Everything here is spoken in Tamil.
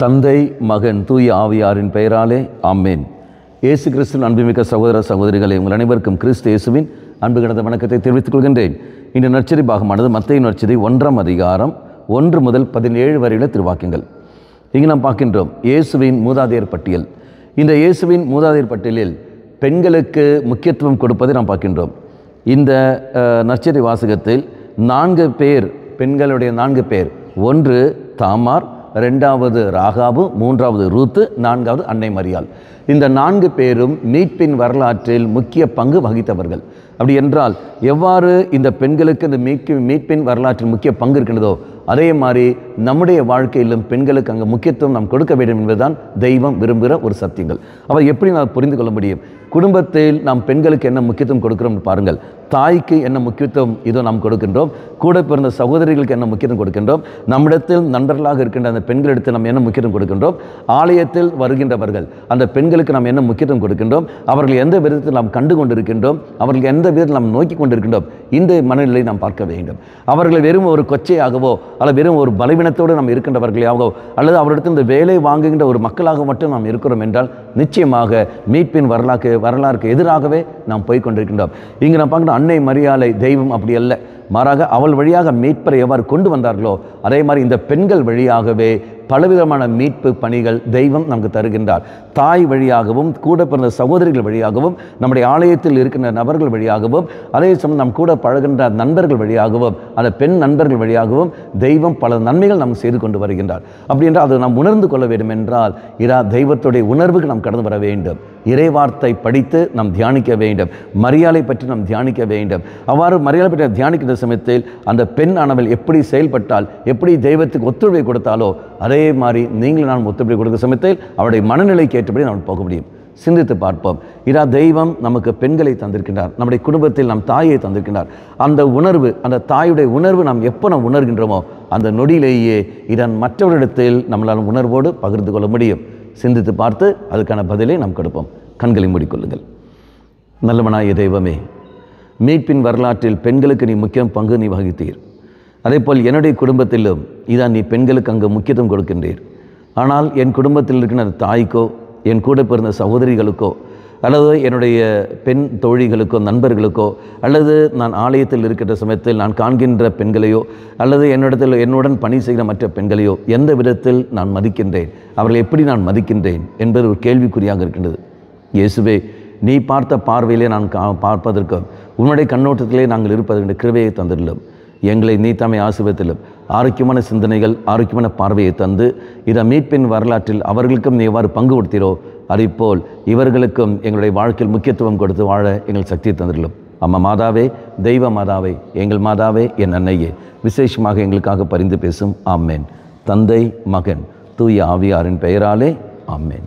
தந்தை, மகன், தூய ஆவியாரின் பெயராலே ஆமேன். இயேசு கிறிஸ்துவின் அன்புமிக்க சகோதர சகோதரிகளை உங்கள் அனைவருக்கும் கிறிஸ்து இயேசுவின் அன்பு கடந்த வணக்கத்தை தெரிவித்துக் கொள்கின்றேன். இந்த நற்செய்தி பாகமானது மத்தேயு நற்செய்தி 1ஆம் அதிகாரம் 1 முதல் 17 வரையுள்ள திருவாக்கியங்கள். இங்கு நாம் பார்க்கின்றோம் இயேசுவின் மூதாதையர் பட்டியல். இந்த இயேசுவின் மூதாதையர் பட்டியலில் பெண்களுக்கு முக்கியத்துவம் கொடுப்பதை நாம் பார்க்கின்றோம். இந்த நற்செய்தி வாசகத்தில் 4 பேர், பெண்களுடைய 4 பேர், ஒன்று தாமார், 2வது ராகாபு, 3வது ரூத்து, 4வது அன்னை மரியாள். இந்த 4 பேரும் மீட்பின் வரலாற்றில் முக்கிய பங்கு வகித்தவர்கள். அப்படி என்றால் எவ்வாறு இந்த பெண்களுக்கு இந்த மீட்பின் வரலாற்றில் முக்கிய பங்கு இருக்கின்றதோ அதே மாதிரி நம்முடைய வாழ்க்கையிலும் பெண்களுக்கு அங்கே முக்கியத்துவம் நாம் கொடுக்க வேண்டும் என்பதுதான் தெய்வம் விரும்புகிற ஒரு சத்தியங்கள். அவர் எப்படி நாம் புரிந்து கொள்ள முடியும்? குடும்பத்தில் நாம் பெண்களுக்கு என்ன முக்கியத்துவம் கொடுக்கிறோம் பாருங்கள். தாய்க்கு என்ன முக்கியத்துவம் இதோ நாம் கொடுக்கின்றோம். கூட பிறந்த சகோதரிகளுக்கு என்ன முக்கியத்துவம் கொடுக்கின்றோம். நம்மிடத்தில் நண்பர்களாக இருக்கின்ற அந்த பெண்களிடத்தில் நாம் என்ன முக்கியத்துவம் கொடுக்கின்றோம். ஆலயத்தில் வருகின்றவர்கள் அந்த பெண்களுக்கு நாம் என்ன முக்கியத்துவம் கொடுக்கின்றோம். அவர்கள் எந்த விதத்தில் நாம் கண்டு கொண்டிருக்கின்றோம், அவர்கள் எந்த விதத்தில் நாம் நோக்கி கொண்டிருக்கின்றோம். இந்த மனநிலை நாம் பார்க்க வேண்டும். அவர்கள் வெறும் ஒரு கொச்சையாகவோ அல்லது வெறும் ஒரு பலவீனத்தோடு நாம் இருக்கின்றவர்களாகவோ அல்லது அவரிடத்தில் இந்த வேலை வாங்குகின்ற ஒரு மக்களாக மட்டும் நாம் இருக்கிறோம் என்றால் நிச்சயமாக மீட்பின் வரலாறுக்கு எதிராகவே நாம் போய்கொண்டிருக்கின்றோம். இங்கு நாம் பார்க்கின்ற அன்னை மரியாளை தெய்வம் அப்படி அல்ல. மாறாக அவள் வழியாக மீட்பரை எவ்வாறு கொண்டு வந்தார்களோ அதே மாதிரி இந்த பெண்கள் வழியாகவே பலவிதமான மீட்பு பணிகள் தெய்வம் நமக்கு தருகின்றார். தாய் வழியாகவும் கூட பிறந்த சகோதரிகள் வழியாகவும் நம்முடைய ஆலயத்தில் இருக்கின்ற நபர்கள் வழியாகவும் அதே சமயம் நம் கூட பழகின்ற நண்பர்கள் வழியாகவும் அந்த பெண் நண்பர்கள் வழியாகவும் தெய்வம் பல நன்மைகள் நாம் செய்து கொண்டு வருகின்றார். அப்படி என்றால் அதை நாம் உணர்ந்து கொள்ள வேண்டும் என்றால் தெய்வத்துடைய உணர்வுக்கு நாம் கடந்து வர வேண்டும். இறைவார்த்தை படித்து நாம் தியானிக்க வேண்டும். மரியாளை பற்றி நாம் தியானிக்க வேண்டும். அவ்வாறு மரியாளை பற்றி தியானிக்கிற சமயத்தில் அந்த பெண் ஆனவள் எப்படி செயல்பட்டால், எப்படி தெய்வத்துக்கு ஒத்துழைப்பு கொடுத்தாலோ அதே மாதிரி நீங்களும் நான் ஒத்துழைப்பு கொடுக்கிற சமயத்தில் அவருடைய மனநிலைக்கு ஏற்றபடி நாம் போக முடியும். சிந்தித்து பார்ப்போம். தெய்வம் நமக்கு பெண்களை தந்திருக்கின்றார். நம்முடைய குடும்பத்தில் நம் தாயை தந்திருக்கின்றார். அந்த உணர்வு, அந்த தாயுடைய உணர்வு நாம் எப்போ நாம் உணர்கின்றோமோ அந்த நொடியிலேயே மற்றவரிடத்தில் நம்மளால் உணர்வோடு பகிர்ந்து கொள்ள முடியும். சிந்தித்து பார்த்து அதுக்கான பதிலை நாம் கொடுப்போம். கண்களை மூடிக்கொள்ளுங்கள். நல்லவனாய தெய்வமே, மீட்பின் வரலாற்றில் பெண்களுக்கு நீ முக்கிய பங்கு நீ வகித்தீர். அதேபோல் என்னுடைய குடும்பத்திலும் நீ பெண்களுக்கு அங்கு முக்கியத்துவம் கொடுக்கின்றீர். ஆனால் என் குடும்பத்தில் இருக்கிற தாய்க்கோ, என் கூட பிறந்த சகோதரிகளுக்கோ, அல்லது என்னுடைய பெண் தோழிகளுக்கோ, நண்பர்களுக்கோ, அல்லது நான் ஆலயத்தில் இருக்கின்ற சமயத்தில் நான் காண்கின்ற பெண்களையோ, அல்லது என்னுடன் பணி செய்கிற மற்ற பெண்களையோ எந்த விதத்தில் நான் மதிக்கின்றேன், அவர்களை எப்படி நான் மதிக்கின்றேன் என்பது ஒரு கேள்விக்குறியாக இருக்கின்றது. இயேசுவே, நீ பார்த்த பார்வையிலே நான் பார்ப்பதற்கும் உன்னுடைய கண்ணோட்டத்திலே நாங்கள் இருப்பதற்கு கிருபையை தந்துள்ளோம். எங்களை நீ தாமே ஆசீர்வதித்திலும் ஆரோக்கியமான சிந்தனைகள், ஆரோக்கியமான பார்வையை தந்து மீட்பின் வரலாற்றில் அவர்களுக்கும் நீ எவ்வாறு பங்கு கொடுத்தீரோ அதேபோல் இவர்களுக்கும் எங்களுடைய வாழ்க்கையில் முக்கியத்துவம் கொடுத்து வாழ எங்கள் சக்தியை தந்துள்ளோம். அம்மா மாதாவே, தெய்வ மாதாவே, எங்கள் மாதாவே, என் அன்னையே, விசேஷமாக எங்களுக்காக பரிந்து பேசும். ஆமேன். தந்தை, மகன், தூய ஆவியாரின் பெயராலே ஆமேன்.